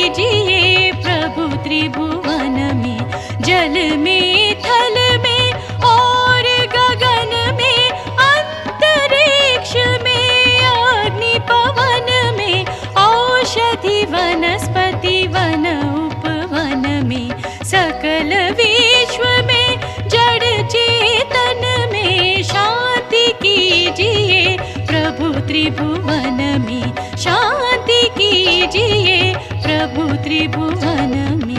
कीजिए प्रभु त्रिभुवन में, जल में थल में और गगन में, अंतरिक्ष में अग्नि पवन में, औषधि वनस्पति वन उपवन में, सकल विश्व में जड़ चेतन में, शांति कीजिए प्रभु त्रिभुवन में, शांति कीजिए प्रभु त्रिभुवन में।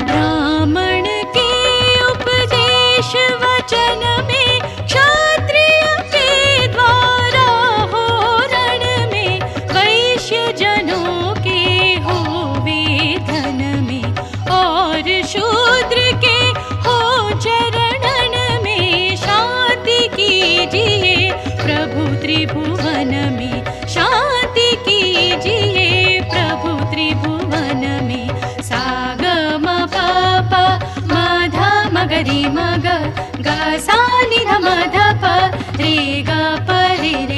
ब्राह्मण के उपदेश वचन में, क्षत्रिय के द्वारा हो रण में, वैश्य जनों के होवे धन में, और शूद्र के हो चरणन में, शांति कीजिए प्रभु त्रिभुवन में, शांति कीजिए प्रभु त्रिभुवन में। सा ग म प प म ध म ग रि म ग, ग सा नि ध म ध प रे ग प रे रे